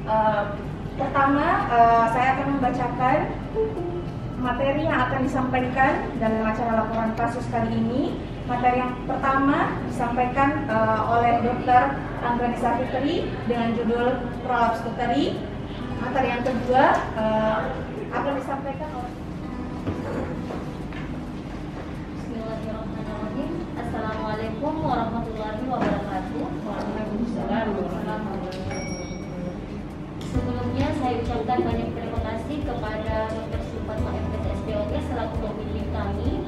Uh, Pertama, saya akan membacakan materi yang akan disampaikan dalam acara laporan kasus kali ini. Materi yang pertama disampaikan oleh Dr. Angganisa Fitri dengan judul Prolaps Uteri. Materi yang kedua akan disampaikan oleh Bismillahirrahmanirrahim. Assalamualaikum warahmatullahi wabarakatuh. Waalaikumsalam. Sebelumnya saya ucapkan banyak terima kasih kepada Dr. Suparno MPs SPOG selaku pembimbing kami,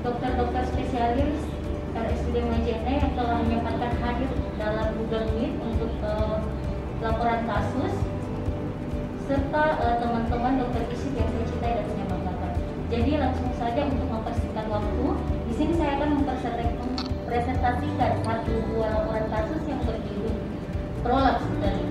dokter-dokter spesialis RSUD Majene yang telah menyempatkan hadir dalam Google Meet untuk laporan kasus, serta teman-teman dokter fisik yang saya cintai dan saya banggakan. Jadi langsung saja untuk mempersingkat waktu, di sini saya akan mempresentasikan satu buah laporan kasus yang berjudul Prolaps Uteri.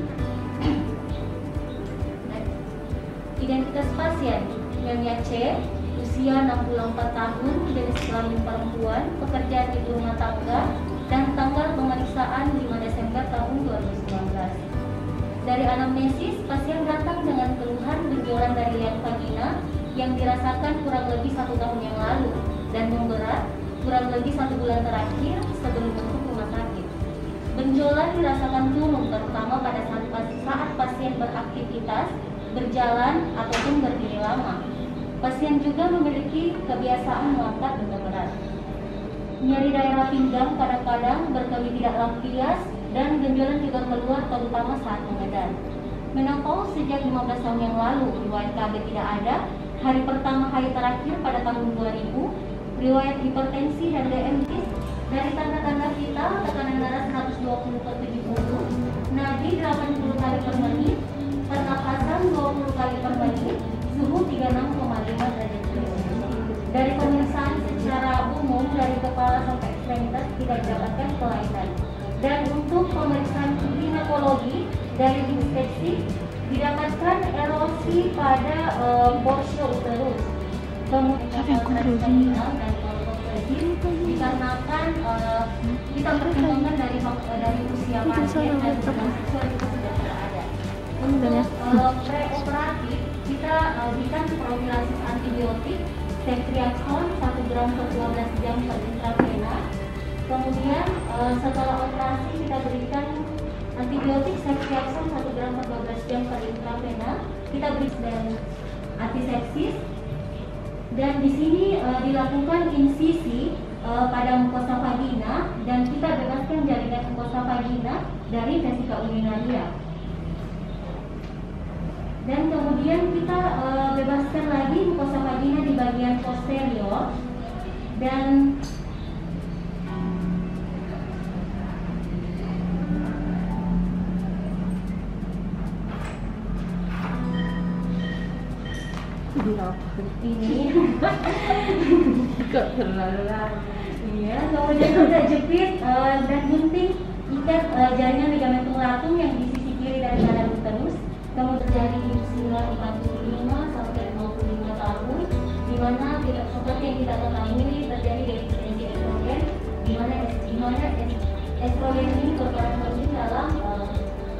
Identitas pasien Nyonya C, usia 64 tahun, jenis kelamin perempuan, pekerjaan ibu rumah tangga, dan tanggal pemeriksaan 5 Desember tahun 2019. Dari anamnesis, pasien datang dengan keluhan benjolan dari liang vagina yang dirasakan kurang lebih 1 tahun yang lalu dan memberat kurang lebih 1 bulan terakhir sebelum masuk rumah sakit. Benjolan dirasakan turun terutama pada saat pasien beraktivitas, berjalan, ataupun berdiri lama. Pasien juga memiliki kebiasaan mengangkat benda berat. Nyeri daerah pinggang kadang-kadang berkemi tidak lampias dan benjolan juga keluar terutama saat mengedan. Menopause sejak 15 tahun yang lalu, riwayat KB tidak ada. Hari pertama hari terakhir pada tahun 2000, riwayat hipertensi dan diabetes. Dari tanda-tanda vital, tekanan darah 120/70, nadi 80 kali per menit, pernapasan 20 kali per menit, suhu 36,5 derajat Celcius. Dari pemeriksaan secara umum dari kepala sampai ekstremitas tidak didapatkan kelainan. Dan untuk pemeriksaan ginekologi dari inspeksi didapatkan erosi pada porsio uterus. Kemudian dan dikarenakan kita pertimbangkan dari usia pasien dan hubungan seksual itu sudah tidak ada. Untuk preoperatif kita berikan profilasis antibiotik ceftriaxone 1 gram per 12 jam per intravena. Kemudian setelah operasi kita berikan antibiotik ceftriaxone 1 gram per 12 jam per intravena. Kita berikan antisepsis. Dan di sini dilakukan insisi pada mukosa vagina dan kita bebaskan jaringan mukosa vagina dari vesika urinaria. Dan kemudian kita bebaskan lagi mukosa vagina di bagian posterior dan ini kok terlalu lama. Iya, kemudian kita jepit dan gunting ikat jaringan ligamen tunglatung yang di sisi kiri dari badan uterus. Kemudian terjadi di usia 45 sampai 55 tahun, di mana tidak seperti yang kita ketahui terjadi defisiensi estrogen, di mana estrogen ini berperan penting dalam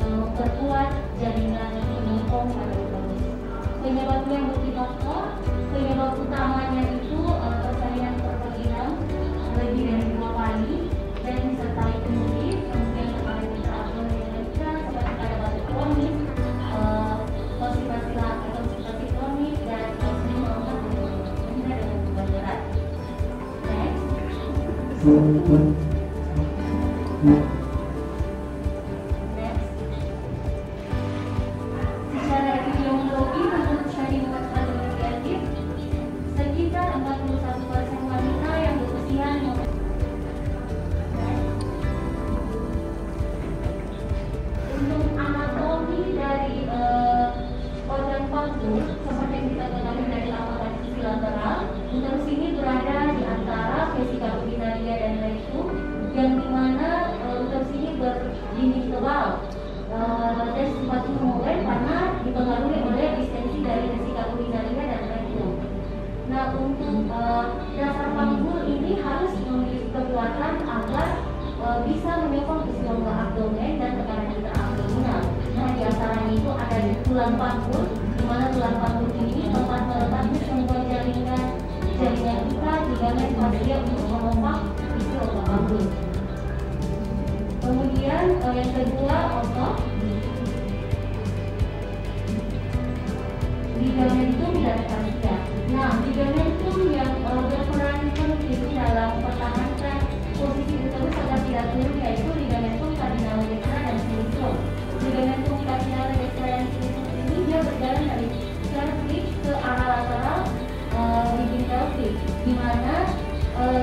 memperkuat jaringan penyokong pada uterus. Penyebabnya multifaktor, penyebab utamanya itu persalinan perkawinan lebih dari 2 kali dan disertai penyakit, kemudian terkait intraabdominal seperti pada batu kronis, konstipasi kronis dan sering melakukan dengan beban berat. Secara epidemiologi menurut studi Mukadimah sekitar 41% wanita yang berusia 15 untuk anatomi dari organ panggul seperti yang kita ketahui dari laporan sisi lateral, uterus ini berada di antara vesika urinaria dan rectum, yang dimana uterus ini berdinding tebal dan sifat humoroid karena dipengaruhi oleh distensi dari vesika urinaria dan rectum. Nah, untuk dasar panggul ini harus memiliki kekuatan agar bisa menyokong isi lubang abdomen dan tekanan intraabdominal. Nah, di antaranya tulang panggul, di mana tulang panggul ini tempat meletaknya semua jaringan kita, ligamen fascia untuk menopang isi otot panggul. Kemudian yang kedua otot ligamentum dan fascia. Nah, ligamentum yang berperan penting dalam mempertahankan posisi uterus agar tidak turun yaitu ligamentum cardinale dextra dan sinistrum. Ligamentum cardinale dextra dan sinistrum ini dia berjalan dari cervix ke arah lateral ligin pelvis, di mana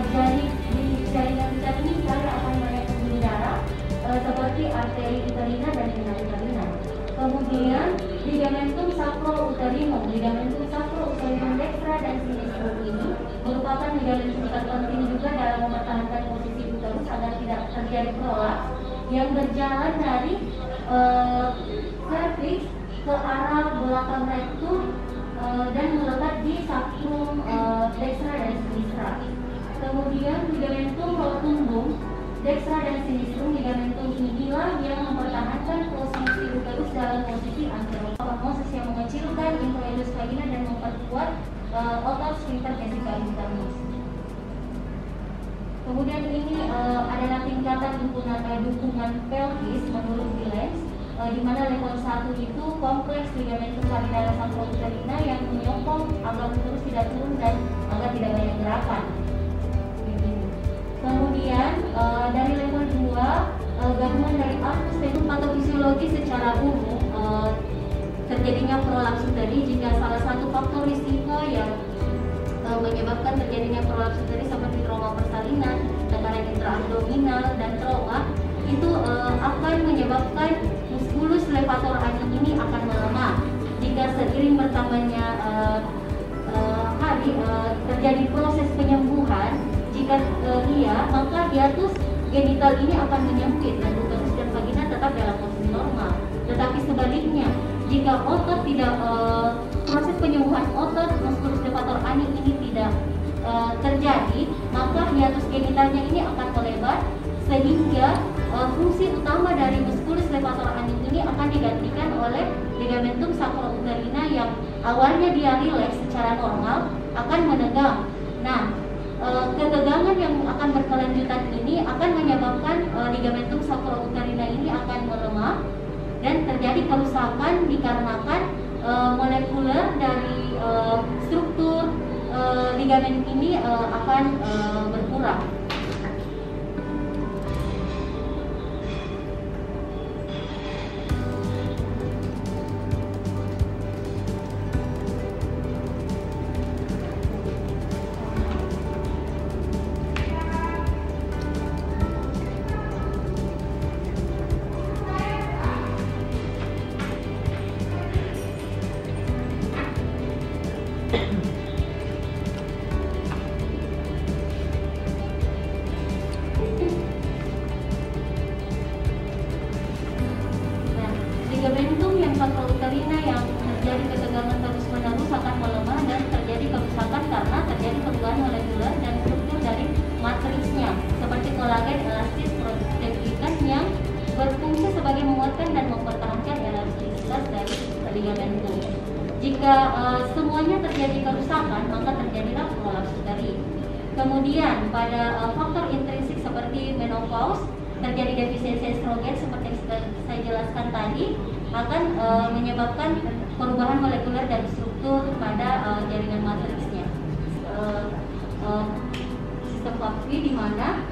jaringan ucap ini sekali akan banyak pembuluh darah seperti arteri uterina dan vena uterina. Kemudian ligamentum sacro-uterinum, ligamentum sacro-uterinum dextra dan sinistrum ini merupakan ligamentum terpenting juga dalam mempertahankan posisi uterus agar tidak terjadi prolaps yang berjalan dari cervix ke arah belakang rektum dan melekat di sacrum dextra dan sinistra. Kemudian ligamentum rotundum dextra dan sinistrum, ligamentum inilah yang mempertahankan posisi uterus dalam posisi anteromoses yang mengecilkan introitus vagina dan memperkuat otot sphincter vesica internus. Kemudian ini adalah tingkatan dukungan pelvis menurut Villens, di mana level 1 itu kompleks ligamentum cardinale sacro-uterina yang menyokong agar uterus tidak turun dan agar tidak banyak gerakan. Kemudian dari level 2 gabungan dari artus dan patofisiologi secara umum terjadinya prolaps uteri jika salah satu faktor risiko yang menyebabkan terjadinya prolaps uteri seperti trauma persalinan, tekanan intraabdominal dan trauma itu akan menyebabkan muskulus levator ani ini akan melemah. Jika seiring bertambahnya hari terjadi proses penyembuhan, jika iya, maka hiatus genital ini akan menyempit dan uterus dan vagina tetap dalam posisi normal. Tetapi sebaliknya, jika otot tidak proses penyembuhan otot muskulus levator ani ini tidak terjadi, maka hiatus genitalnya ini akan melebar sehingga fungsi utama dari muskulus levator ani ini akan digantikan oleh ligamentum sacro-uterina yang awalnya dia rileks secara normal akan menegang. Nah, ketegangan yang akan berkelanjutan ini akan menyebabkan ligamentum sacro-uterina ini akan melemah dan terjadi kerusakan dikarenakan molekuler dari struktur ligamen ini akan berkurang. Ligamentum yang sacro-uterina yang terjadi ketegangan terus-menerus akan melemah dan terjadi kerusakan karena terjadi perubahan molekuler dan struktur dari matriksnya seperti kolagen, elastis, proteikas yang berfungsi sebagai menguatkan dan mempertahankan elastisitas dari ligamentum. Jika semuanya terjadi kerusakan, maka terjadilah prolaps uteri. Kemudian pada faktor intrinsik seperti menopause, terjadi defisiensi estrogen seperti yang saya jelaskan tadi akan menyebabkan perubahan molekuler dan struktur pada jaringan matriksnya. Sistem Papri di mana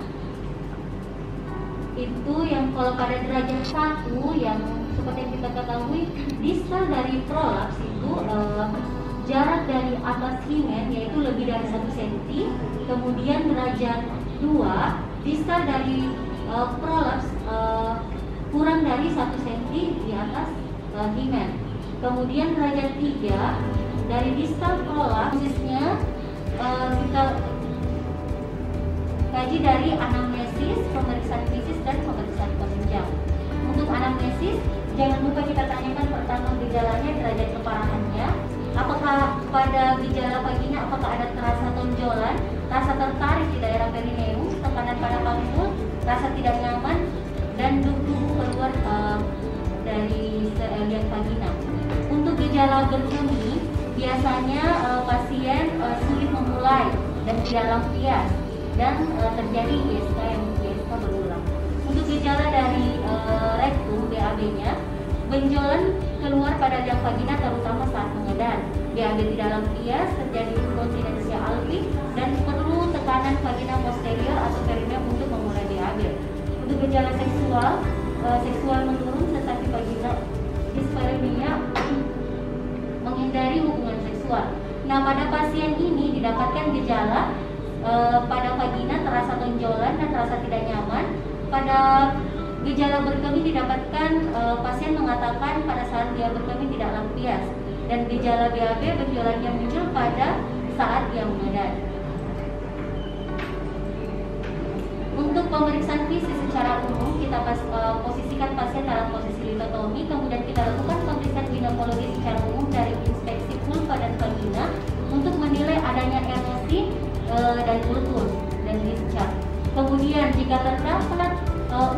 itu yang kalau pada derajat 1 yang seperti yang kita ketahui distal dari prolaps itu jarak dari atas himen yaitu lebih dari 1 cm, kemudian derajat 2 distal dari prolaps kurang dari 1 cm di atas himen. Kemudian derajat 3 dari distal prolaps prosesnya kita kaji dari anamnesis, pemeriksaan fisik dan pemeriksaan penunjang. Untuk anamnesis, jangan lupa kita tanyakan pertama gejalanya, derajat keparahannya. Apakah pada gejala vagina apakah ada terasa tonjolan, rasa tertarik di daerah perineum, tekanan pada panggul, rasa tidak nyaman, dan debu keluar dari liang vagina. Untuk gejala berkemih, biasanya pasien sulit memulai dan tidak lampias dan terjadi ISK yang berulang. Untuk gejala dari rektum BAB-nya, benjolan keluar pada liang vagina terutama saat mengedan. BAB tidak lampias, terjadi inkontinensia alvi dan perlu tekanan vagina posterior atau perineum untuk memulai BAB. Untuk gejala seksual menurun tetapi vagina dispareunia menghindari hubungan seksual. Nah, pada pasien ini didapatkan gejala pada vagina terasa benjolan dan terasa tidak nyaman. Pada gejala berkemih didapatkan pasien mengatakan pada saat dia berkemih tidak lampias, dan gejala BAB benjolan yang muncul pada saat dia mengedan. Untuk pemeriksaan fisik secara umum, kita posisikan pasien dalam posisi litotomi, kemudian kita lakukan pemeriksaan ginekologi secara umum dari inspeksi vulva dan vagina untuk menilai adanya erosi dan ulkus dan discharge. Kemudian jika terdapat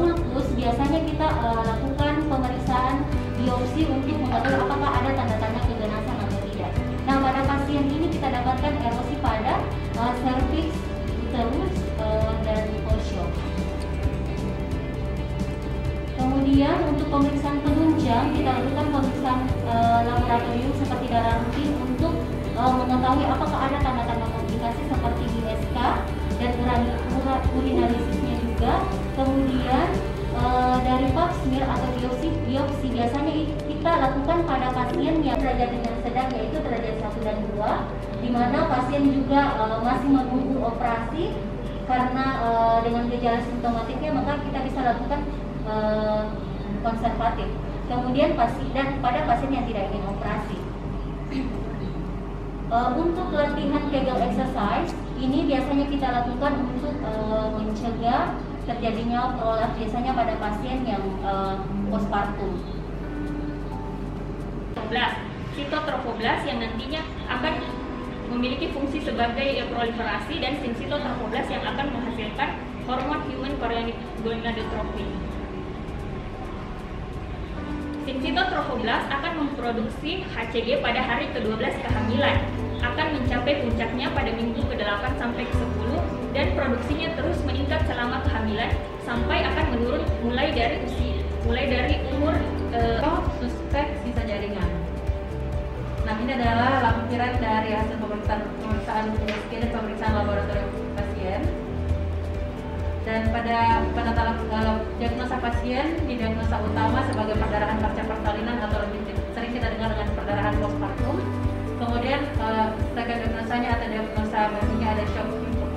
ulkus, biasanya kita lakukan pemeriksaan biopsi untuk mengetahui apakah ada tanda-tanda keganasan atau tidak. Nah, pada pasien ini kita dapatkan erosi pada cervix, uterus, dan posio. Kemudian untuk pemeriksaan penunjang, kita lakukan pemeriksaan laboratorium seperti darah rutin untuk mengetahui apakah ada tanda-tanda komplikasi seperti ISK dan urinalisisnya juga. Kemudian dari pap smear atau biopsi biasanya kita lakukan pada pasien yang derajat ringan sedang, yaitu derajat 1 dan 2, di mana pasien juga masih menunggu operasi karena dengan gejala simptomatiknya maka kita bisa lakukan konservatif. Kemudian pada pasien yang tidak ingin operasi. Untuk latihan Kegel exercise ini biasanya kita lakukan untuk mencegah terjadinya prolaps, biasanya pada pasien yang postpartum. Sitotrofoblast yang nantinya akan memiliki fungsi sebagai proliferasi, dan sitotrofoblast yang akan menghasilkan hormon human gonadotropin. Sitotrofoblast akan memproduksi HCG pada hari ke-12 kehamilan, akan mencapai puncaknya pada minggu ke-8 sampai ke-10, dan produksinya terus meningkat selama kehamilan sampai akan menurun mulai dari umur suspek sisa jaringan. Nah, ini adalah lampiran dari hasil pemeriksaan USG dan pemeriksaan laboratorium pasien. Dan pada diagnosa pasien, diagnosa utama sebagai perdarahan pasca persalinan atau lebih sering kita dengar dengan perdarahan postpartum. Kemudian sebagai diagnosanya atau diagnosa berikutnya ada shock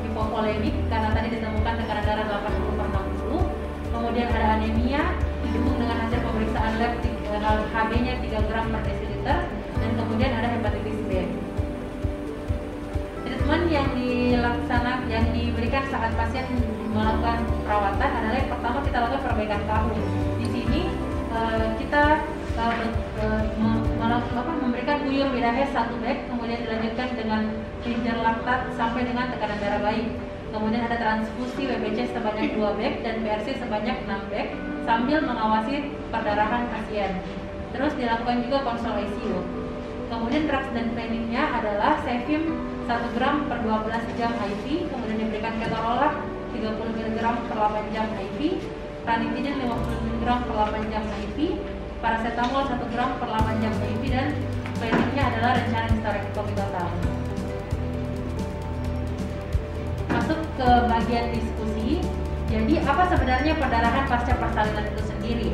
hipovolemik karena tadi ditemukan tekanan darah 80/60. Kemudian ada anemia didukung dengan hasil pemeriksaan lab HB-nya 3 gram per desiliter, dan kemudian ada hepatitis B. Treatment yang diberikan saat pasien melakukan perawatan adalah yang pertama kita lakukan perbaikan tahu. Di sini kita memberikan buyur Widahes 1 bag, kemudian dilanjutkan dengan ginger laktat sampai dengan tekanan darah baik. Kemudian ada transfusi WBC sebanyak 2 bag dan PRC sebanyak 6 bag sambil mengawasi perdarahan pasien. Terus dilakukan juga konsul ICU. Kemudian drugs dan planningnya adalah Cefim 1 gram per 12 jam IV, kemudian diberikan ketorolac 30 mg per 8 jam IV, ranitidin 50 mg per 8 jam IV, paracetamol 1 gram per 8 jam IV, dan planningnya adalah rencana hysterectomy total. Masuk ke bagian diskusi. Jadi apa sebenarnya perdarahan pasca persalinan itu sendiri?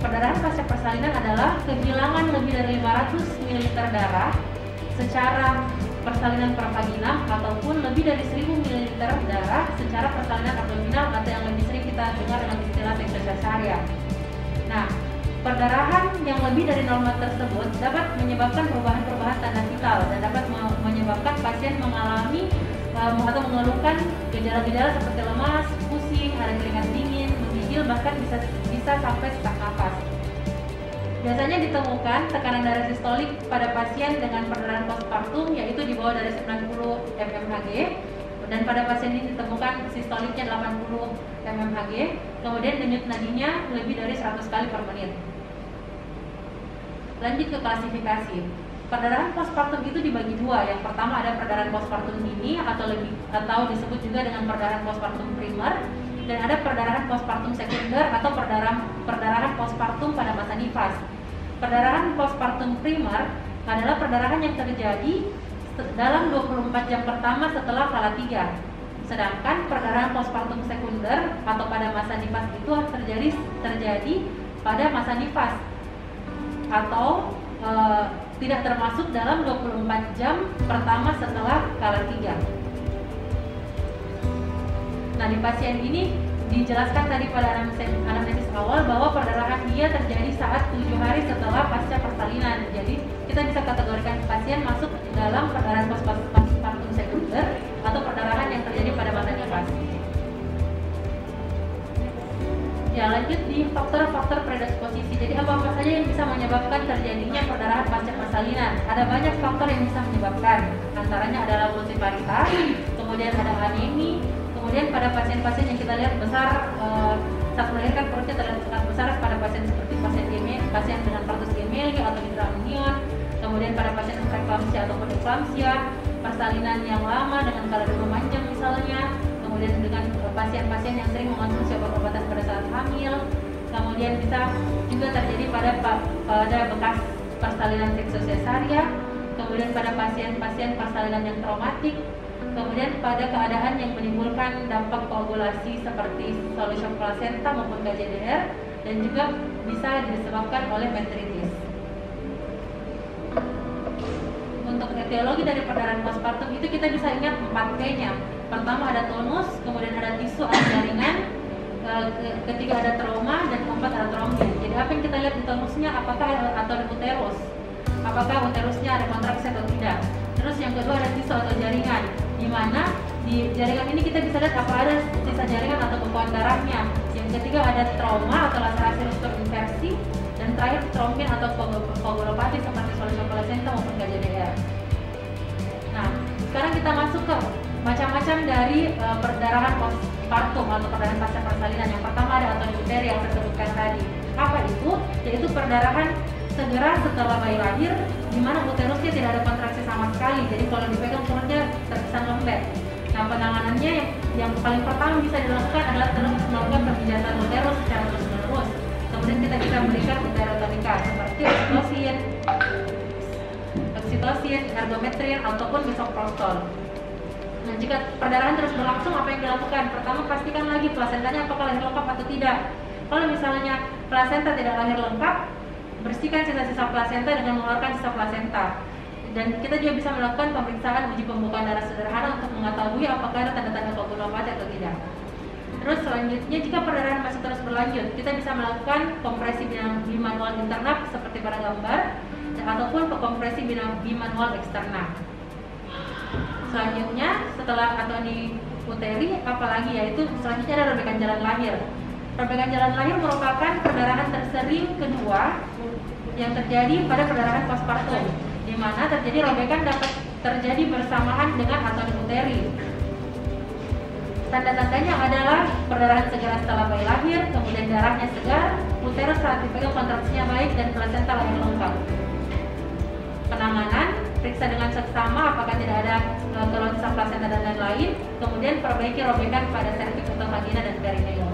Perdarahan pasca persalinan adalah kehilangan lebih dari 500 ml darah secara persalinan pervaginal ataupun lebih dari 1000 ml darah secara persalinan abdominal atau yang lebih sering kita dengar dengan istilah seksa cesarean. Nah, perdarahan yang lebih dari norma tersebut dapat menyebabkan perubahan-perubahan tanda vital dan dapat menyebabkan pasien mengalami atau mengeluhkan gejala-gejala seperti lemas, pusing, ada keringat dingin, menggigil, bahkan bisa sampai sesak nafas. Biasanya ditemukan tekanan darah sistolik pada pasien dengan perdarahan postpartum yaitu di bawah dari 90 mmHg, dan pada pasien ini ditemukan sistoliknya 80 mmHg, kemudian denyut nadinya lebih dari 100 kali per menit. Lanjut ke klasifikasi. Perdarahan postpartum itu dibagi dua. Yang pertama ada perdarahan postpartum dini atau disebut juga dengan perdarahan postpartum primer, dan ada perdarahan postpartum sekunder atau perdarahan postpartum pada masa nifas. Perdarahan postpartum primer adalah perdarahan yang terjadi dalam 24 jam pertama setelah kala 3. Sedangkan perdarahan postpartum sekunder atau pada masa nifas itu terjadi pada masa nifas atau tidak termasuk dalam 24 jam pertama setelah kala 3. Nah, di pasien ini dijelaskan tadi pada anamnesis awal bahwa perdarahan dia terjadi saat 7 hari setelah pasca persalinan. Jadi kita bisa kategorikan pasien masuk dalam perdarahan postpartum sekunder atau perdarahan yang terjadi pada masa nifas. Ya, lanjut di faktor-faktor predisposisi. Jadi apa-apa saja yang bisa menyebabkan terjadinya perdarahan pasca persalinan? Ada banyak faktor yang bisa menyebabkan. Antaranya adalah multivaritas, kemudian ada anemi, kemudian pada pasien-pasien yang kita lihat besar saat melahirkan perutnya terlihat sangat besar pada pasien seperti pasien dengan partus gemeli atau mitra amnion, kemudian pada pasien preeklamsia ataupun eklamsia, persalinan yang lama dengan kala 2 manjang misalnya, kemudian dengan pasien-pasien yang sering mengonsumsi obat-obatan pada saat hamil, kemudian bisa juga terjadi pada bekas persalinan seksosesaria, kemudian pada pasien-pasien persalinan yang traumatik, kemudian pada keadaan yang menimbulkan dampak koagulasi seperti solution placenta maupun KJDR, dan juga bisa disebabkan oleh metritis. Untuk etiologi dari perdarahan postpartum itu kita bisa ingat 4 P-nya. Pertama ada tonus, kemudian ada tisu atau jaringan, ketiga ada trauma, dan keempat ada trombin. Jadi apa yang kita lihat di tonusnya, apakah atau di uterus, apakah uterusnya ada kontraksi atau tidak. Terus yang kedua ada tisu atau jaringan, di mana di jaringan ini kita bisa lihat apa ada sisa jaringan atau bekuan darahnya. Yang ketiga ada trauma atau laserasi ruptur inversi, dan terakhir trombin atau koagulopati seperti solution placenta maupun KJDR. Nah, sekarang kita masuk ke macam-macam dari perdarahan postpartum atau perdarahan pasca persalinan. Yang pertama ada atoni uteri yang saya sebutkan tadi. Apa itu? Yaitu perdarahan segera setelah bayi lahir, di mana uterusnya tidak ada kontraksi sama sekali. Jadi kalau dipegang perutnya terkesan lembek. Nah, penanganannya yang paling pertama bisa dilakukan adalah terus melakukan pemijatan uterus secara terus-menerus. Kemudian kita bisa memberikan uterotonika seperti oksitosin, ergometrin ataupun misoprostol. Nah, jika perdarahan terus berlangsung, apa yang dilakukan? Pertama, pastikan lagi plasentanya apakah lahir lengkap atau tidak. Kalau misalnya plasenta tidak lahir lengkap, bersihkan sisa-sisa plasenta dengan mengeluarkan sisa plasenta. Dan kita juga bisa melakukan pemeriksaan uji pembukaan darah sederhana untuk mengetahui apakah ada tanda-tanda koagulopati atau tidak. Terus selanjutnya, jika perdarahan masih terus berlanjut, kita bisa melakukan kompresi bimanual interna seperti pada gambar, ataupun kompresi bimanual eksterna. Selanjutnya, setelah atoni uteri, apalagi yaitu selanjutnya ada robekan jalan lahir. Robekan jalan lahir merupakan perdarahan tersering kedua yang terjadi pada perdarahan postpartum, di mana terjadi robekan dapat terjadi bersamaan dengan atoni uteri. Tanda-tandanya adalah perdarahan segera setelah bayi lahir, kemudian darahnya segar, uterus saat dipegang kontraksinya baik, dan plasenta lahir lengkap. Penanganan, periksa dengan seksama apakah tidak ada keluhan sisa plasenta dan lain-lain, kemudian perbaiki robekan pada serviks atau vagina dan perineum.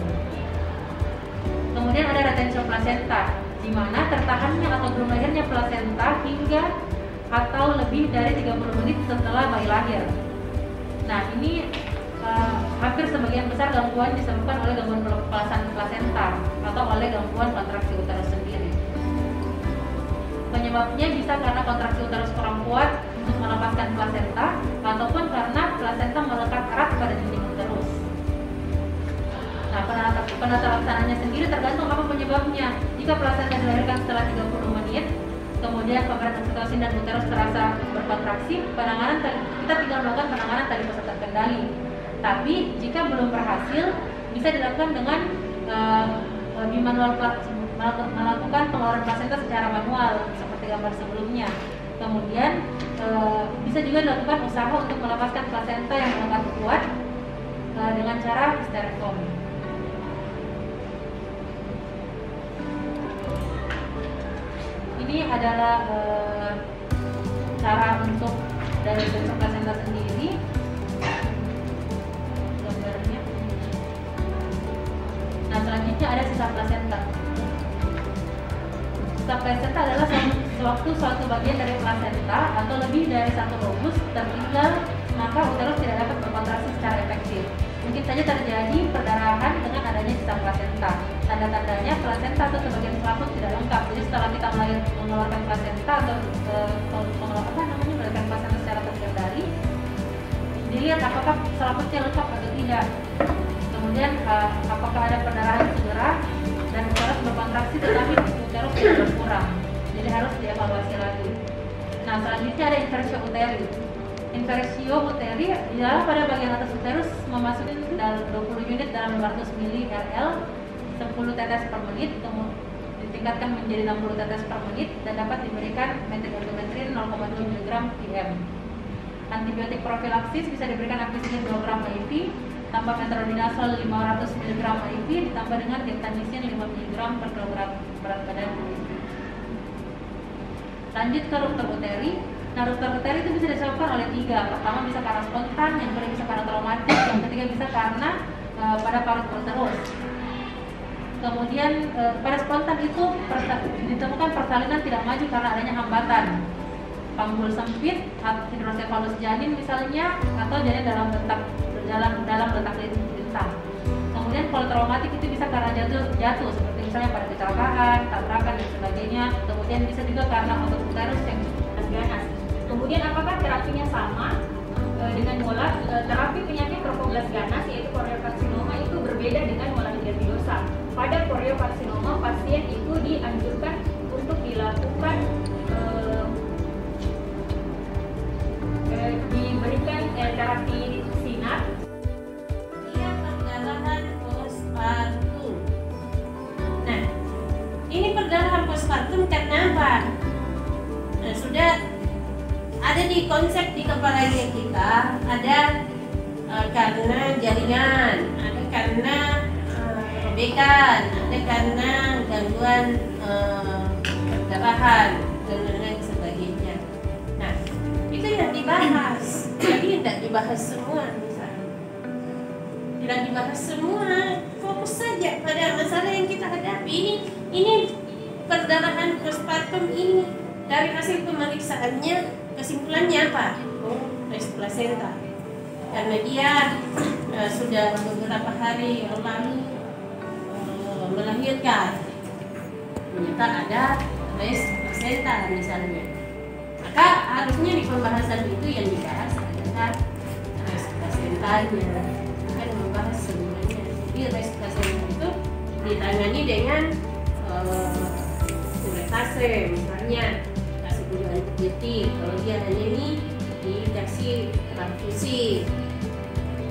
Kemudian ada retention placenta, di mana tertahannya atau belum lahirnya plasenta hingga atau lebih dari 30 menit setelah bayi lahir. Nah, ini hampir sebagian besar gangguan disebabkan oleh gangguan pelepasan plasenta atau oleh gangguan kontraksi uterus sendiri. Penyebabnya bisa karena kontraksi uterus kurang kuat untuk melepaskan plasenta, ataupun karena plasenta melekat erat pada dinding uterus. Nah, penata laksananya sendiri tergantung apa penyebabnya. Jika plasenta dilahirkan setelah 30 menit, kemudian pemberian oksitosin dan uterus terasa berkontraksi, kita tinggal melakukan penanganan tali pusat terkendali. Tapi jika belum berhasil, bisa dilakukan dengan melakukan pengeluaran plasenta secara manual seperti gambar sebelumnya. Kemudian bisa juga dilakukan usaha untuk melepaskan plasenta yang melekat kuat dengan cara hysterektomi. Ini ini adalah cara untuk dari sensor plasenta sendiri. Gambarnya. Nah, selanjutnya ada sisa plasenta. Sisa plasenta adalah suatu bagian dari plasenta atau lebih dari satu lobus tertinggal, maka uterus tidak dapat berkontraksi secara efektif. Mungkin saja terjadi perdarahan dengan adanya sisa plasenta. Tanda-tandanya plasenta atau sebagian selaput tidak lengkap. Jadi setelah kita mengeluarkan plasenta atau mengeluarkan plasenta secara terkendali, dilihat apakah selaputnya lengkap atau tidak. Kemudian apakah ada perdarahan segera dan uterus berkontraksi tetapi uterus tidak berkurang. Jadi harus dievaluasi lagi. Nah, selanjutnya ada inversio uteri. Inversio uteri ialah pada bagian atas uterus memasuki 20 unit dalam 500 ml 10 tetes per menit, kemudian ditingkatkan menjadi 60 tetes per menit dan dapat diberikan metildometrin 0,2 mg PM. Antibiotik profilaksis bisa diberikan ampicillin 2 gram IV tambah metronidazole 500 mg IV ditambah dengan gentamicin 5 mg per kilogram berat badan. Lanjut ke ruptur uteri. Nah, ruptur uteri itu bisa disebabkan oleh 3. Pertama bisa karena spontan, yang kedua bisa karena traumatik, yang ketiga bisa karena pada parut uterus. Kemudian pada spontan itu ditemukan persalinan tidak maju karena adanya hambatan, panggul sempit, hidrosefalus janin misalnya, atau janin dalam letak lintang. Kemudian kalau traumatik itu bisa karena jatuh seperti misalnya pada kecelakaan, tabrakan dan sebagainya. Kemudian bisa juga karena otot uterus yang ganas. Kemudian apakah terapinya sama dengan molar? Terapi penyakit tropoblas ganas yaitu koriokarsinoma itu berbeda dengan molar hidratidosa. Pada koriokarsinoma pasien itu dianjurkan untuk dilakukan diberikan terapi sinar. Perdarahan postpartum. Nah, ini perdarahan postpartum karena apa? Nah, sudah ada di konsep di kepala kita, ada karena jaringan, ada karena robekan, ada karena gangguan perdarahan dan lain sebagainya. Nah, itu yang dibahas. Jadi tidak dibahas semua misalnya. Tidak dibahas semua, fokus saja pada masalah yang kita hadapi. Ini perdarahan postpartum ini dari hasil pemeriksaannya kesimpulannya apa? Oh, tes plasenta. Karena dia sudah beberapa hari yang lalu melahirkan, ternyata ada tes plasenta misalnya. Maka harusnya di pembahasan itu yang dibahas adalah tes plasentanya, akan membahas semuanya. Jadi tes plasenta itu ditangani dengan kuretase misalnya, kasih kunjungan antibiotik. Kalau dia hanya ini dikasih transfusi,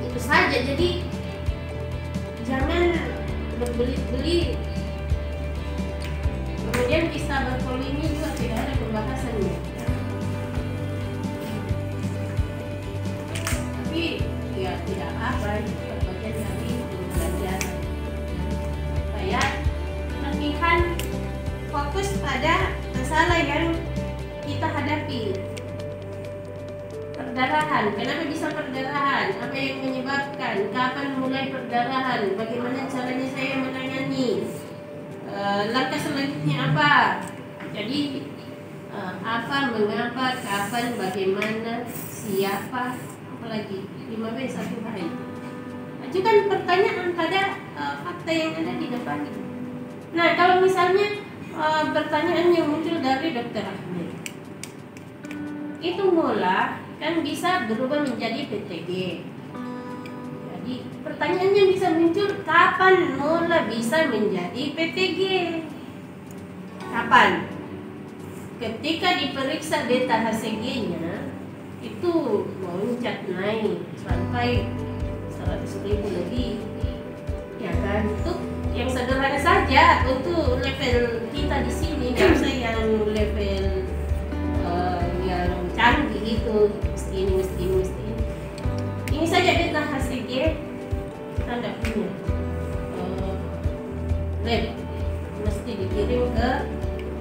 itu saja. Jadi jangan berbelit-belit. Kemudian bisa berpolimik juga tidak ada pembahasannya. Tapi ya tidak apa, itu bagian dari pembelajaran. Supaya latihan fokus pada masalah yang kita hadapi. Perdarahan, kenapa bisa perdarahan? Apa yang menyebabkan? Kapan mulai perdarahan? Bagaimana caranya saya menangani? Langkah selanjutnya apa? Jadi apa, mengapa, kapan, bagaimana, siapa, apalagi 5W 1 hari. Ajukan pertanyaan pada fakta yang ada di depan. Nah, kalau misalnya pertanyaan yang muncul dari Dr. Ahmed, itu mula kan bisa berubah menjadi PTG. Jadi pertanyaannya bisa muncul, kapan mula bisa menjadi PTG? Kapan? Ketika diperiksa beta HCG-nya itu melonjak naik sampai 100.000 lebih, ya kan? Itu yang sederhana saja untuk level kita di sini, nggak usah yang level yang canggih itu, mesti ini. Ini saja beta HCG kita tidak punya lab, mesti dikirim ke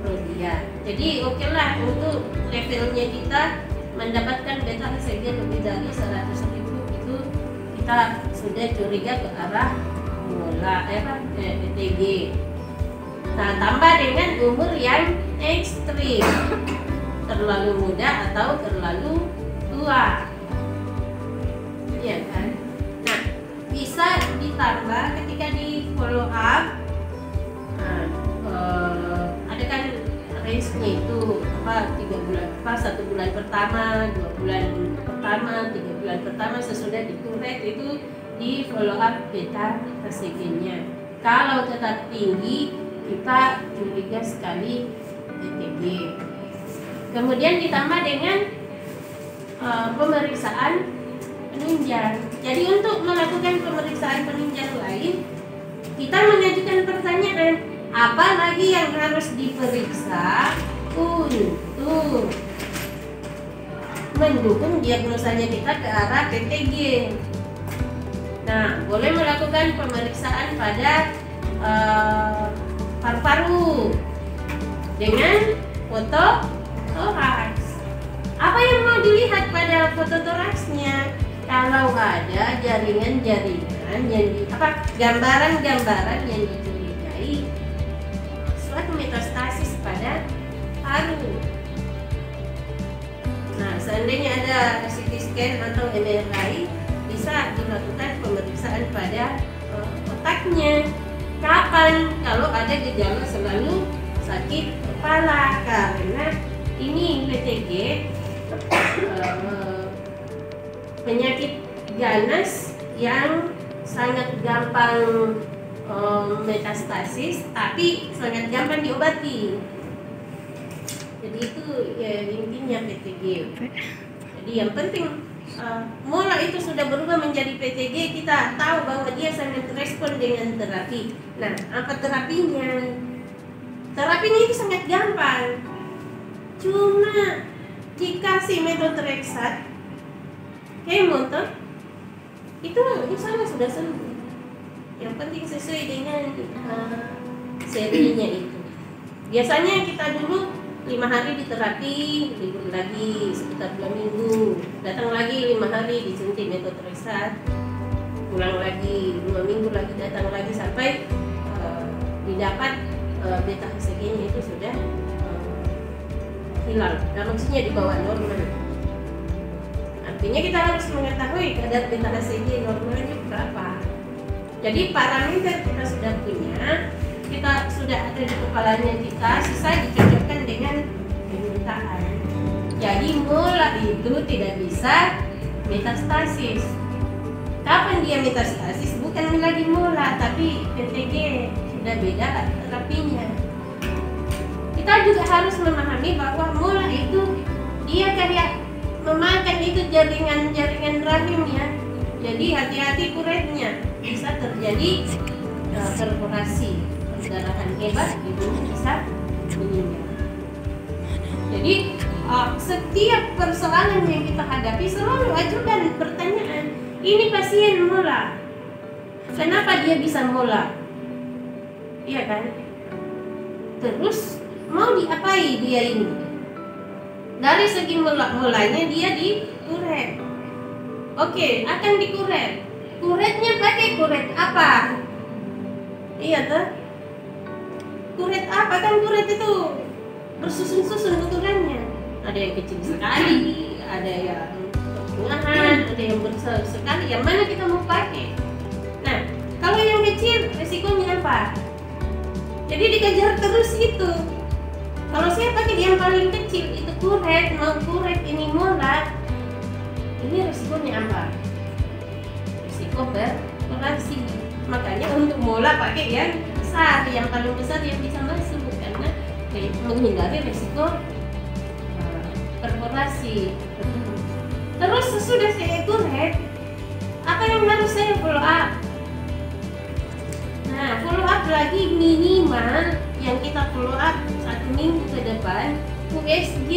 prodia. Jadi oke lah untuk levelnya kita mendapatkan beta HCG lebih dari 100.000 itu kita sudah curiga ke arah BTG. Nah, tambah dengan umur yang ekstrim, terlalu muda atau terlalu tua, ya kan? Nah, bisa ditambah ketika di follow up. Nah, ada kan range-nya itu apa 3 bulan, apa 1 bulan pertama, 2 bulan pertama, 3 bulan pertama sesudah dikuret itu di follow up beta HCG-nya. Kalau tetap tinggi kita curiga sekali BTG. Kemudian ditambah dengan pemeriksaan penunjang. Jadi untuk melakukan pemeriksaan penunjang lain, kita mengajukan pertanyaan, apa lagi yang harus diperiksa untuk mendukung diagnosanya kita ke arah BTG. Nah, boleh melakukan pemeriksaan pada paru-paru dengan foto toraks. Apa yang mau dilihat pada foto toraksnya? Kalau ada jaringan-jaringan yang gambaran-gambaran yang dicurigai suatu metastasis pada paru. Nah, seandainya ada CT scan atau MRI, bisa dilakukan pemeriksaan pada otaknya. Kapan? Kalau ada gejala selalu sakit kepala, karena ini BTG penyakit ganas yang sangat gampang metastasis, tapi sangat gampang diobati. Jadi itu ya intinya BTG. Jadi yang penting mola itu sudah berubah menjadi PTG, kita tahu bahwa dia sangat respon dengan terapi. Nah, apa terapinya? Terapinya itu sangat gampang. Cuma dikasih methotrexate, kemo itu sana sudah sembuh. Yang penting sesuai dengan serinya itu. Biasanya kita dulu 5 hari di terapi, libur lagi sekitar 2 minggu, datang lagi 5 hari disuntik methotrexate, pulang lagi 2 minggu lagi, datang lagi sampai didapat beta HCG-nya itu sudah hilang. Nah, maksudnya di bawah normal. Artinya kita harus mengetahui kadar beta HCG normalnya berapa. Jadi parameter kita sudah punya, kita sudah ada di kepalanya kita, sisa dicocokkan dengan permintaan. Jadi mola itu tidak bisa metastasis. Kapan dia metastasis? Bukan lagi mola, tapi PTG. Sudah beda terapinya. Kita juga harus memahami bahwa mola itu dia kayak memakan itu jaringan-jaringan rahim ya. Jadi hati-hati kuretnya, bisa terjadi perforasi, perdarahan hebat, ibu bisa meninggal. Jadi setiap persoalan yang kita hadapi selalu ajukan pertanyaan, ini pasien mola, kenapa dia bisa mola? Iya kan? Terus mau diapai dia ini? Dari segi mulanya dia dikuret. Oke, akan dikuret. Kuretnya pakai kuret apa? Iya tuh. Kuret apa? Kan kuret itu bersusun-susun ukurannya. Ada yang kecil sekali, ada yang pertengahan, ada yang besar sekali. Yang mana kita mau pakai? Nah, kalau yang kecil resikonya apa? Jadi dikejar terus itu. Kalau saya pakai yang paling kecil itu kuret, mau kuret ini mola, ini resikonya apa? Risiko beroperasi. Makanya untuk mola pakai yang besar, yang paling besar yang bisa masuk, karena menghindari risiko perforasi. Terus sesudah saya kuret, apa yang harus saya follow up? Nah, follow up lagi minimal yang kita follow up 1 minggu ke depan, USG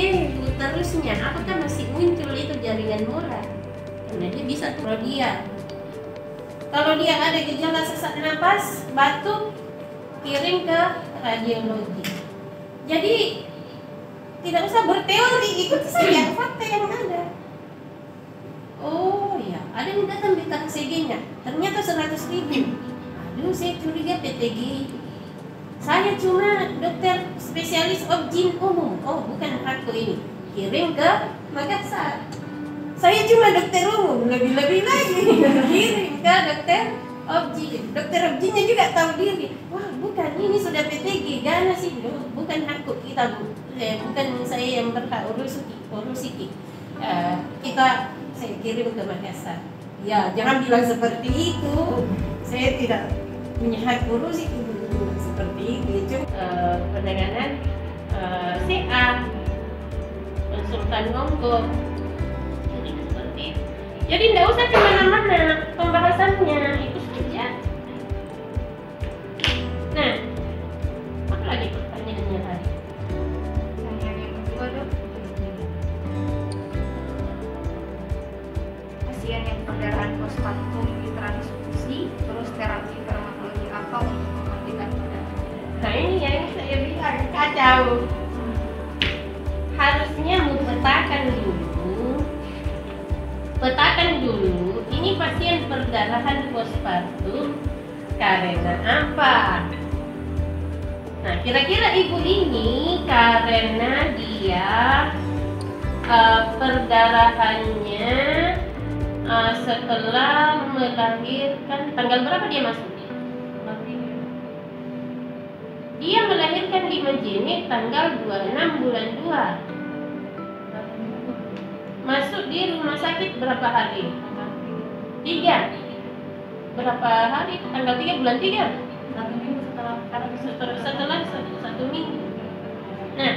terusnya apakah masih muncul itu jaringan mola? Karena dia bisa prodia. Kalau dia ada gejala sesak napas, batuk, kirim ke radiologi. Jadi tidak usah berteori, ikuti saja fakta yang ada. Oh ya, ada yang datang di TKCG-nya, ternyata 100.000. Aduh, saya curiga PTG. Saya cuma dokter spesialis objin umum. Oh, bukan aku ini. Kirim ke Makassar. Saya cuma dokter umum, lebih-lebih lagi. Kirim ke dokter objin. Dokter objinnya juga tahu diri. Wah, bukan, ini sudah PTG. Gana sih, bukan aku kita, Bu. Bukan saya yang berhak urusi. Kita saya kirim ke Makassar. Ya, jangan bilang seperti itu. Saya tidak punya hak urusi seperti itu. Penanganan CA, konsultan ngomong. Jadi seperti itu. Jadi tidak usah kemana-mana pembahasannya, itu saja. Nah, apa lagi pertanyaannya tadi? Pertanyaan yang kedua, Dok. Pasien yang perdarahan postpartum ditransfusi, terus terapi farmakologi apa untuk mematikan perdarahan? Nah, ini yang saya bilang kacau. Harusnya petakan dulu ini pasien perdarahan postpartum karena apa. Nah, kira-kira ibu ini karena dia perdarahannya setelah melahirkan, tanggal berapa dia masuk? Dia melahirkan 5 Juni tanggal 26 bulan 2. Masuk di rumah sakit berapa hari? 3. Berapa hari? Tanggal 3 bulan 3? 1 minggu setelah 1 minggu. Nah,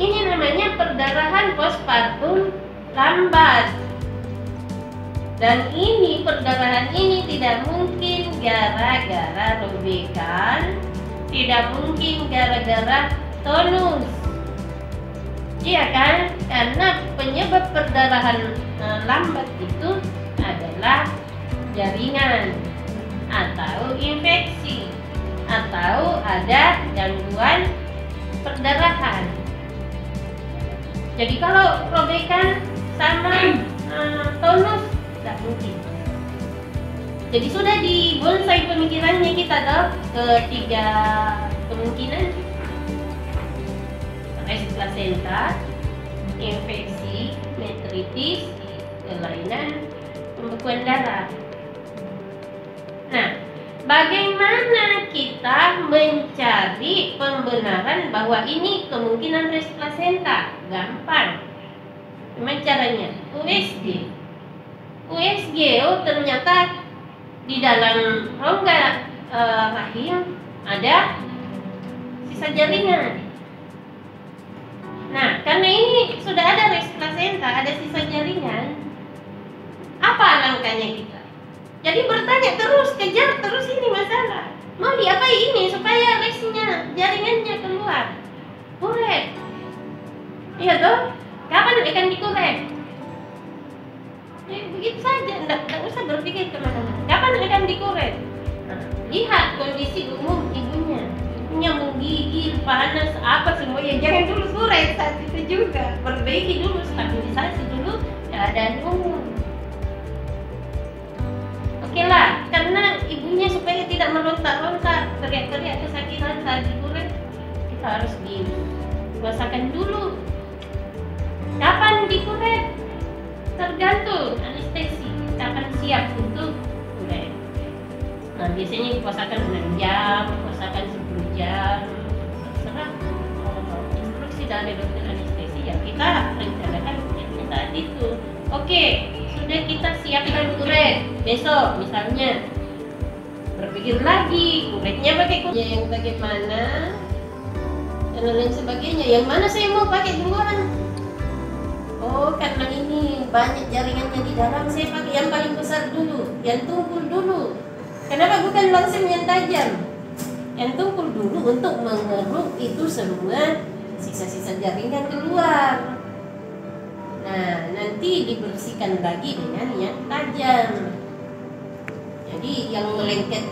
ini namanya perdarahan postpartum lambat. Dan ini perdarahan ini tidak mungkin gara-gara robekan, tidak mungkin gara-gara tonus. Iya kan? Karena penyebab perdarahan lambat itu adalah jaringan atau infeksi atau ada gangguan perdarahan. Jadi kalau robekan sama tonus tidak mungkin. Jadi sudah di bonsai pemikirannya kita ke 3 kemungkinan: res plasenta, infeksi, metritis, kelainan pembekuan darah. Nah, bagaimana kita mencari pembenaran bahwa ini kemungkinan res plasenta? Gampang. Gimana caranya? USG, oh ternyata di dalam rongga rahim ada sisa jaringan. Nah, karena ini sudah ada res plasenta, ada sisa jaringan, apa langkahnya kita? Jadi bertanya terus, kejar terus ini masalah. Mau diapain ini supaya resnya, jaringannya keluar? Kuret. Iya toh? Kapan akan dikuret? Begitu saja, tidak usah berpikir kemana-mana. Kapan akan dikuret? Nah, lihat kondisi umum ibunya menggigil, panas, apa semuanya. Jangan dulu kuret saat itu juga. Perbaiki dulu, stabilisasi dulu keadaan umum. Oke lah, karena ibunya supaya tidak meronta-ronta, teriak-teriak kesakitan saat dikuret, kita harus dirasakan dulu. Kapan dikuret? Tergantung anestesi, kapan siap untuk kuret. Nah, biasanya dipuasakan 6 jam, dipuasakan 10 jam, terserah. Instruksi dari dokter anestesi ya kita rencanakan kuretnya tadi itu. Oke, sudah kita siapkan kuret. Besok misalnya berpikir lagi kuretnya pakai kuret yang bagaimana dan lain sebagainya. Yang mana saya mau pakai duluan? Oh, karena ini banyak jaringannya di dalam, saya pakai yang paling besar dulu, yang tumpul dulu. Kenapa bukan langsung yang tajam? Yang tumpul dulu untuk mengeruk itu semua sisa-sisa jaringan keluar. Nah, nanti dibersihkan lagi dengan yang tajam. Jadi yang melengket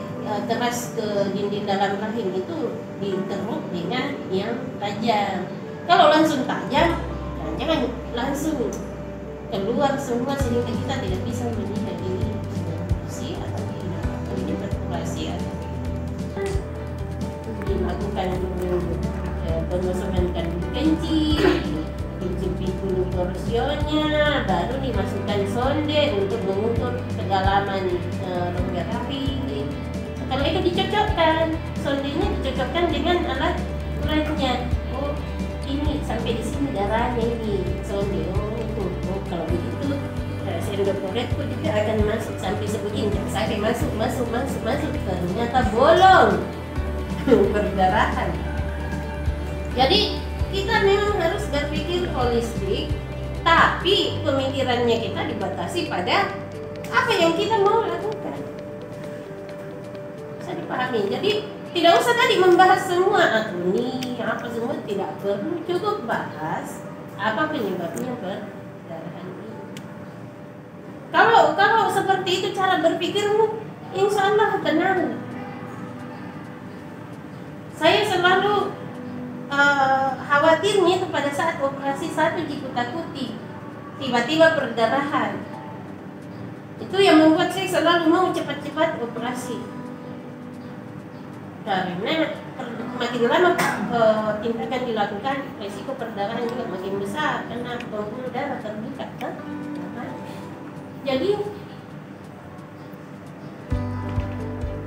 keras ke dinding dalam rahim itu dikeruk dengan yang tajam. Kalau langsung tajam, jangan langsung keluar semua sehingga kita tidak bisa melihat ini operasi atau tidak, atau ini perforasi atau dilakukan dulu pengosongan kandung kencing, dijepit dulu torsionnya, baru dimasukkan sonde untuk mengukur kedalaman rongga rahim. Setelah itu dicocokkan, sondenya dicocokkan dengan alat uratnya. Oh, ini sampai di sini darahnya ini sonde. Oh, kalau begitu sendoporetku juga akan masuk sampai sebegini, sampai masuk, ternyata bolong perdarahan. Jadi kita memang harus berpikir holistik, tapi pemikirannya kita dibatasi pada apa yang kita mau lakukan. Bisa dipahami. Jadi tidak usah tadi membahas semua ini apa semua, tidak perlu, cukup bahas apa penyebabnya perdarahan ini. Kalau seperti itu cara berpikirmu, insya Allah tenang. Saya selalu khawatirnya itu pada saat operasi satu ditakuti tiba-tiba perdarahan. Itu yang membuat saya selalu mau cepat-cepat operasi. Karena makin lama tindakan dilakukan, risiko perdarahan juga makin besar karena pembuluh darah terbuka. Jadi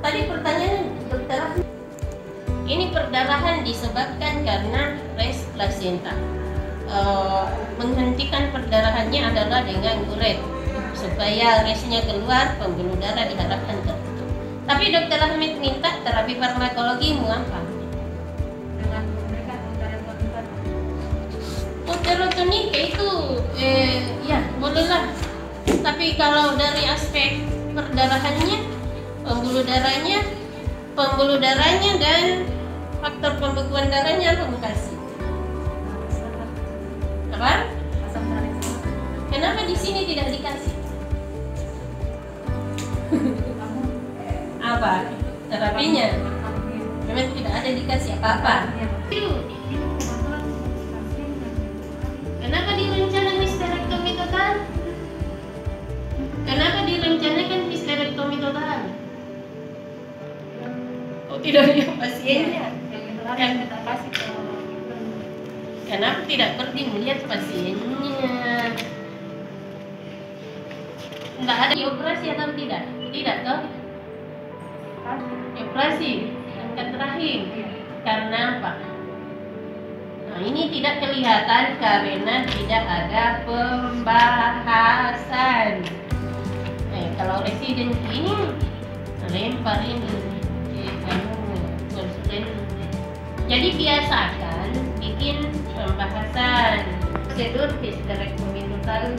tadi pertanyaannya perdarahan. Ini perdarahan disebabkan karena res placenta. Menghentikan perdarahannya adalah dengan uret supaya resnya keluar, pembuluh darah diharapkan tertutup. Tapi Dr. Ahmed minta terapi farmakologi mau apa? Dengan memberikan obat-obat. Uterotonika itu ya bolehlah. Tapi kalau dari aspek perdarahannya, pembuluh darahnya dan faktor pembekuan darahnya apa kasih? Apa? Asam tarik. Kenapa di sini tidak dikasih? Apa? Terapinya? Memang tidak ada dikasih apa-apa. Kenapa direncanakan histerektomi total? Kenapa direncanakan histerektomi total? Oh, tidak lihat pasiennya. Yang kita kasih ke Kenapa tidak pergi melihat pasiennya? Tidak ada dioperasi atau tidak? Tidak toh? Operasi angkat rahim. Karena apa? Nah, ini tidak kelihatan karena tidak ada pembahasan. Kalau residen ini lempar ini konsulen. Jadi biasakan bikin pembahasan prosedur histerektomi total.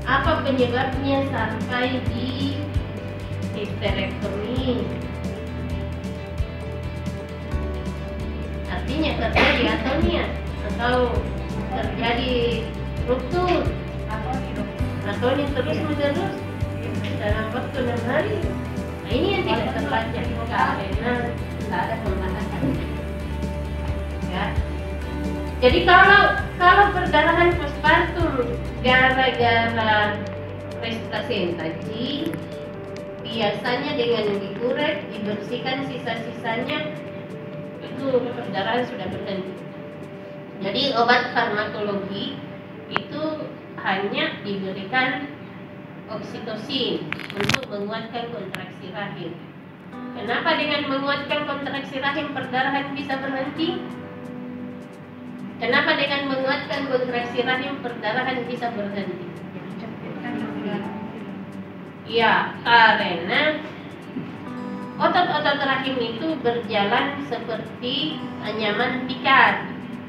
Apa penyebabnya sampai di histerektomi? Artinya terjadi atonia atau terjadi ruptur atau ini terus menerus dalam waktu 6 hari. Nah, ini yang tidak terbaca karena tidak ada pembahasan. Ya. Jadi kalau perdarahan postpartum gara-gara res placenta, biasanya dengan diuret, dibersihkan sisa-sisanya, itu perdarahan sudah berhenti. Jadi obat farmakologi itu hanya diberikan oksitosin untuk menguatkan kontraksi rahim. Kenapa dengan menguatkan kontraksi rahim perdarahan bisa berhenti? Kenapa dengan menguatkan kontraksi rahim perdarahan bisa berhenti? Ya, karena otot-otot rahim itu berjalan seperti anyaman tikar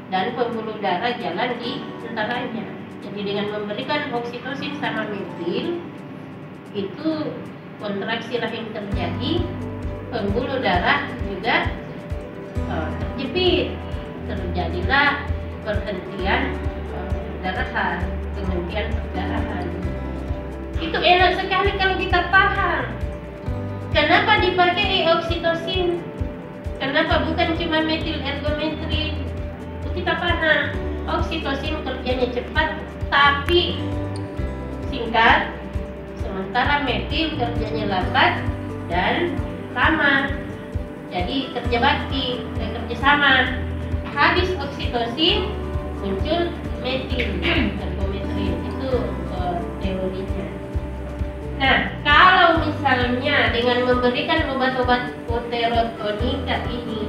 dan pembuluh darah jalan di antaranya. Jadi dengan memberikan oksitosin sama metil, itu kontraksi rahim terjadi, pembuluh darah juga terjepit, terjadilah perhentian perdarahan, penghentian perdarahan. Itu enak sekali kalau kita paham. Kenapa dipakai oksitosin? Kenapa bukan cuma metil ergometrin? Kita paham, oksitosin kerjanya cepat tapi singkat, sementara metil kerjanya lambat dan lama. Jadi kerja bakti, kerja sama. Habis oksitosin muncul metil ergometrin, itu teorinya. Nah, kalau misalnya dengan memberikan obat-obat uterotonika ini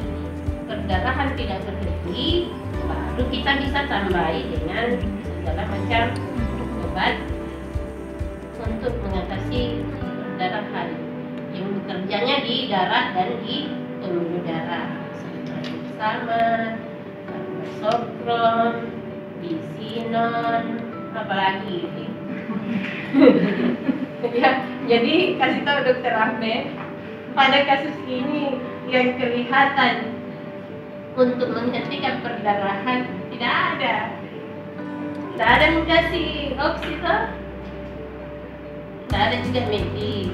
perdarahan tidak berhenti, baru kita bisa tambahi dengan segala macam obat untuk mengatasi perdarahan yang bekerjanya di darah dan di pembuluh darah, seperti sama, sokron, bisinon, apalagi. Ya, jadi kasih tahu Dokter Ahmed, pada kasus ini yang kelihatan untuk menghentikan perdarahan tidak ada kasih oksito, tidak ada juga metil,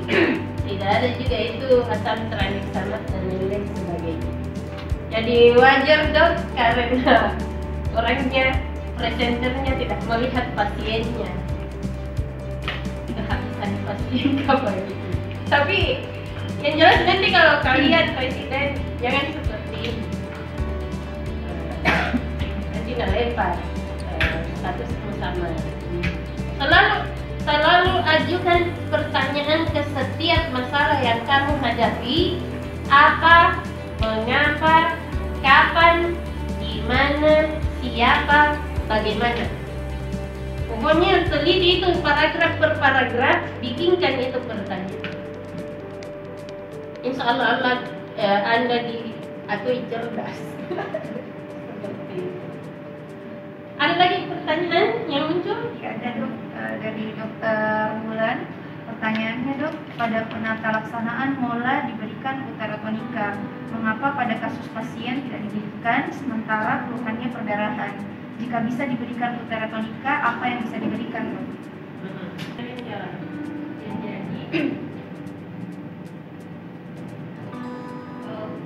tidak ada juga itu asam tranexamat dan lain sebagainya. Jadi wajar dok, karena orangnya, presenternya tidak melihat pasiennya, kehabisan pasien apa gitu. Tapi yang jelas nanti kalau kalian presiden jangan seperti ini, nanti ngelempar status sama. Selalu ajukan pertanyaan ke setiap masalah yang kamu hadapi. Apa, mengapa, kapan, di mana, siapa, bagaimana. Pokoknya teliti itu paragraf per paragraf, bikinkan itu pertanyaan. Insya Allah Anda diakui cerdas. Seperti itu. Ada lagi pertanyaan yang muncul? Ya, ada dok, dari Dokter Mulan. Pertanyaannya dok, pada penata laksanaan mola diberikan uterotonika, mengapa pada kasus pasien tidak diberikan sementara keluhannya perdarahan? Jika bisa diberikan uterotonika, apa yang bisa diberikan dok?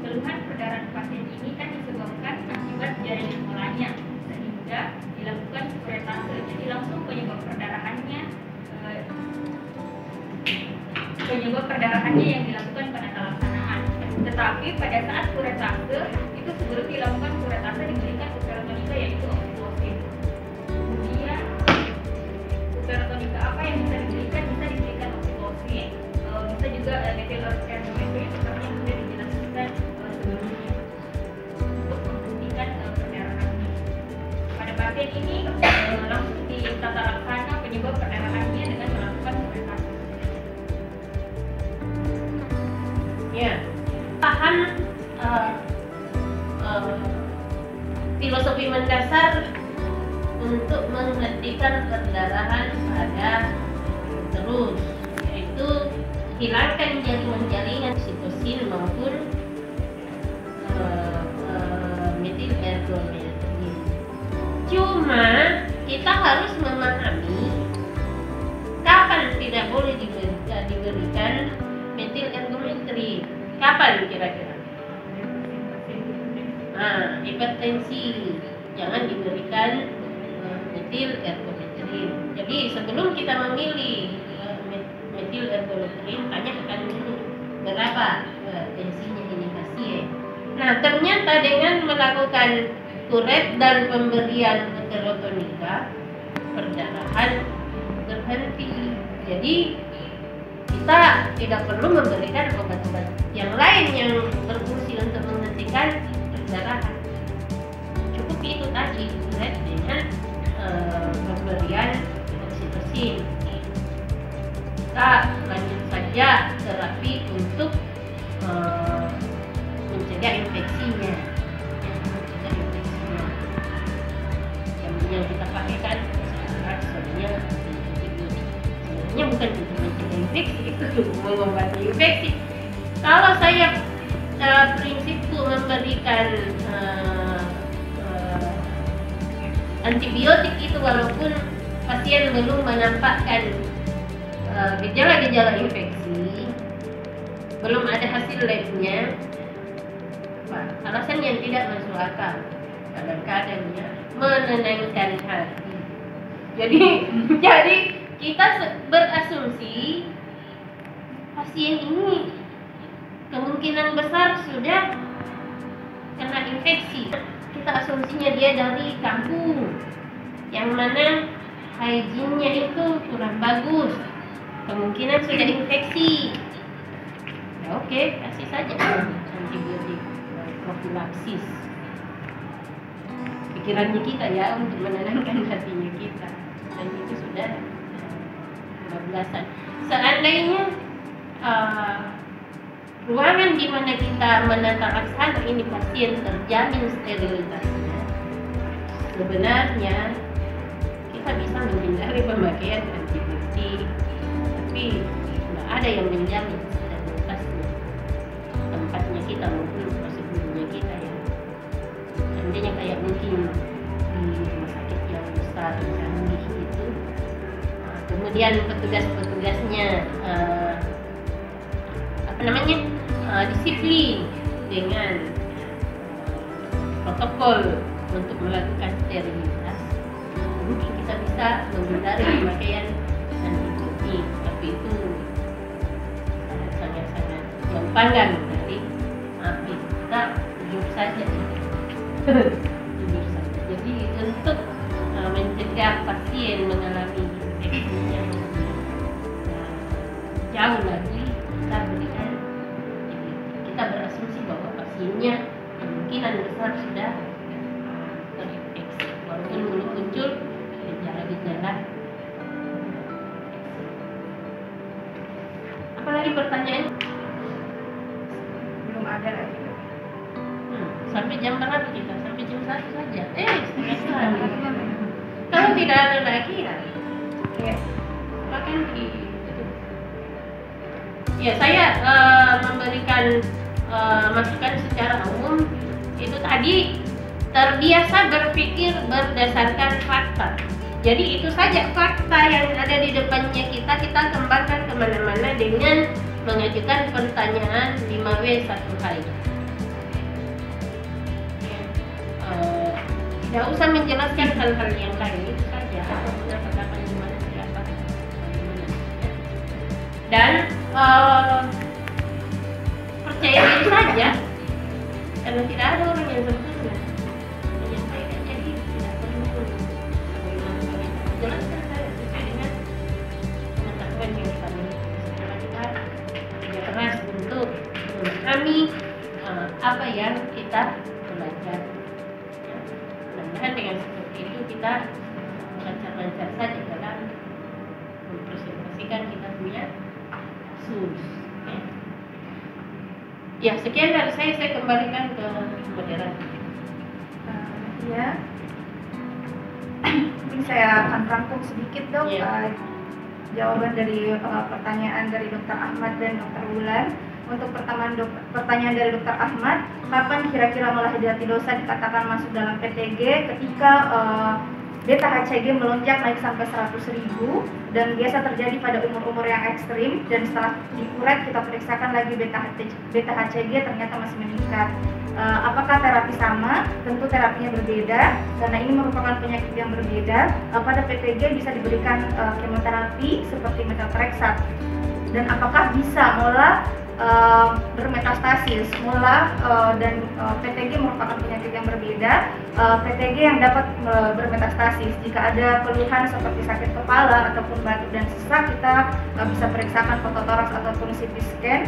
Keluhan perdarahan pasien ini kan disebabkan akibat jaringan molanya, sehingga dilakukan kuretase. Jadi langsung penyebab perdarahannya yang dilakukan penata laksanaan. Tetapi pada saat kuretase itu sebelum dilakukan kuretase diberikan uterotonika, yaitu oksitosin. Kemudian uterotonika apa yang bisa diberikan? Bisa diberikan oksitosin, bisa juga metil ergometrin seperti yang sudah dijelaskan sebelumnya untuk menghentikan perdarahan. Pada pasien ini langsung ditata laksana penyebab perdarahannya dengan melakukan kuretase. Ya, paham filosofi mendasar untuk menghentikan perdarahan pada terus, yaitu hilangkan jaringan oksitosin maupun metil ergometrin. Cuma kita harus memahami kapan tidak boleh diberikan metil ergometrin. Kapan kira-kira? Nah, hipertensi jangan diberikan metil ergometrin. Jadi sebelum kita memilih metil ergometrin, tanyakan dulu berapa tensinya ini pasien. Nah, ternyata dengan melakukan kuret dan pemberian uterotonika, perdarahan berhenti. Jadi kita tidak perlu memberikan obat-obat yang lain yang berfungsi untuk menghentikan perdarahan. Cukup itu tadi, kuret dengan pemberian oksitosin. Kita lanjut saja terapi untuk mencegah infeksinya. Yang kita pakai kan sebenarnya antibiotik. Sebenarnya bukan untuk mencegah infeksi, itu mengobati infeksi. Kalau saya prinsipku memberikan antibiotik itu walaupun pasien belum menampakkan gejala-gejala infeksi, belum ada hasil labnya, alasan yang tidak masuk akal. Kadang-kadang ya menenangkan hati. Jadi kita berasumsi pasien ini kemungkinan besar sudah kena infeksi. Kita asumsinya dia dari kampung, yang mana hygiene-nya itu kurang bagus, kemungkinan sudah infeksi. Ya oke, kasih saja antibiotik profilaksis. Pikirannya kita ya untuk menenangkan hatinya kita, dan itu sudah kebablasan. Seandainya ruangan di mana kita menata laksana ini pasien terjamin sterilitasnya, sebenarnya kita bisa menghindari pemakaian antibiotik, tapi tidak ada yang menjamin sterilitasnya. Tempatnya kita maupun prosedurnya kita ya. Seandainya kayak mungkin di rumah sakit yang besar canggih itu, kemudian petugas-petugasnya disiplin dengan protokol untuk melakukan sterilitas, mungkin kita bisa menghindari pemakaian antibiotik. Tapi itu sangat-sangat jauh panggang dari kita jujur saja. Jujur saja. Jadi untuk mencegah pasien mengalami infeksi yang jauh lagi, kita berikan, kita berasumsi bahwa pasiennya kemungkinan besar sudah terinfeksi, walaupun belum muncul gejala-gejala. Apalagi pertanyaan? Belum ada lagi. Sampai jam berapa kita? Sampai jam 1 saja. Setengah 1. Kalau tidak ada lagi ya, silakan ditutup. Ya, saya memberikan masukan secara umum itu tadi terbiasa berpikir berdasarkan fakta. Jadi itu saja fakta yang ada di depannya kita kembangkan kemana-mana dengan mengajukan pertanyaan 5W1H. Tidak usah menjelaskan hal-hal yang lain, itu saja. Pendapat gimana siapa, bagaimana. Dan percaya diri saja, karena tidak ada orang yang sempurna. Menyampaikan jadi tidak perlu menjelaskan saya sesuai dengan pengetahuan yang kita miliki. Setelah kita kerja keras untuk memahami apa yang kita belajar. Dengan seperti itu kita lancar-lancar saja dalam mempresentasikan kita punya kasus. Ya, sekian dari saya kembalikan ke moderator. Ya, mungkin saya akan rangkum sedikit dok jawaban dari pertanyaan dari Dr. Ahmad dan Dr. Wulan. Untuk pertanyaan dari Dr. Ahmad, kapan kira-kira melahidatidosa dikatakan masuk dalam PTG ketika beta HCG melonjak naik sampai 100.000 dan biasa terjadi pada umur-umur yang ekstrim, dan setelah dikuret kita periksakan lagi beta HCG ternyata masih meningkat. Apakah terapi sama? Tentu terapinya berbeda karena ini merupakan penyakit yang berbeda. Pada PTG bisa diberikan kemoterapi seperti methotrexate, dan apakah bisa bermetastasis. Dan PTG merupakan penyakit yang berbeda. PTG yang dapat bermetastasis jika ada keluhan seperti sakit kepala ataupun batuk dan sesak, kita bisa periksakan fototoraks ataupun CT scan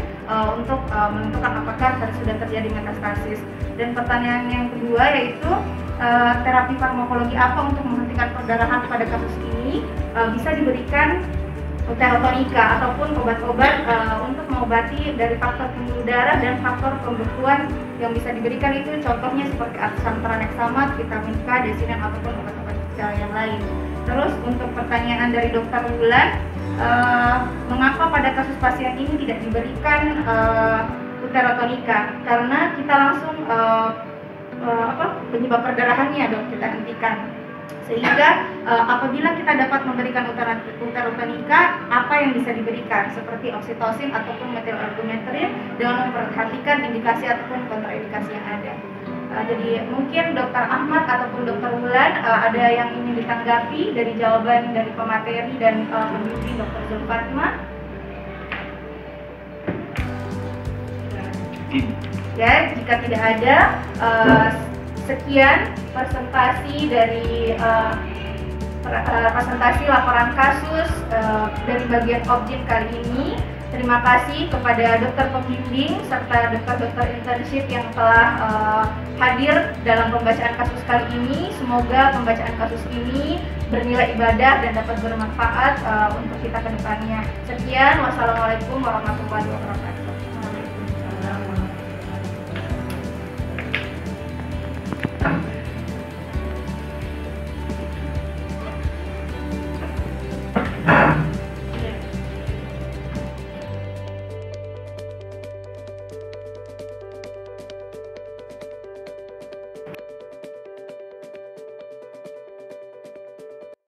untuk menentukan apakah sudah terjadi metastasis. Dan pertanyaan yang kedua yaitu terapi farmakologi apa untuk menghentikan perdarahan pada kasus ini? Bisa diberikan uterotonika ataupun obat-obat untuk mengobati dari faktor pembuluh darah dan faktor pembekuan yang bisa diberikan itu contohnya seperti asam tranexamat, vitamin K, desinan ataupun obat-obat yang lain. Terus untuk pertanyaan dari Dr. Wulan, mengapa pada kasus pasien ini tidak diberikan uterotonika? Karena kita langsung penyebab perdarahannya dok kita hentikan. Sehingga apabila kita dapat memberikan uterotonika, apa yang bisa diberikan seperti oksitosin ataupun metilargumenterin dengan memperhatikan indikasi ataupun kontraindikasi yang ada. Jadi mungkin Dr. Ahmad ataupun Dr. Wulan ada yang ingin ditanggapi dari jawaban dari pemateri dan pembimbing Dr. Zulfatma. Ya, jika tidak ada, sekian presentasi dari presentasi laporan kasus dari bagian objek kali ini. Terima kasih kepada dokter pembimbing serta dokter-dokter internship yang telah hadir dalam pembacaan kasus kali ini. Semoga pembacaan kasus ini bernilai ibadah dan dapat bermanfaat untuk kita ke depannya. Sekian, wassalamualaikum warahmatullahi wabarakatuh.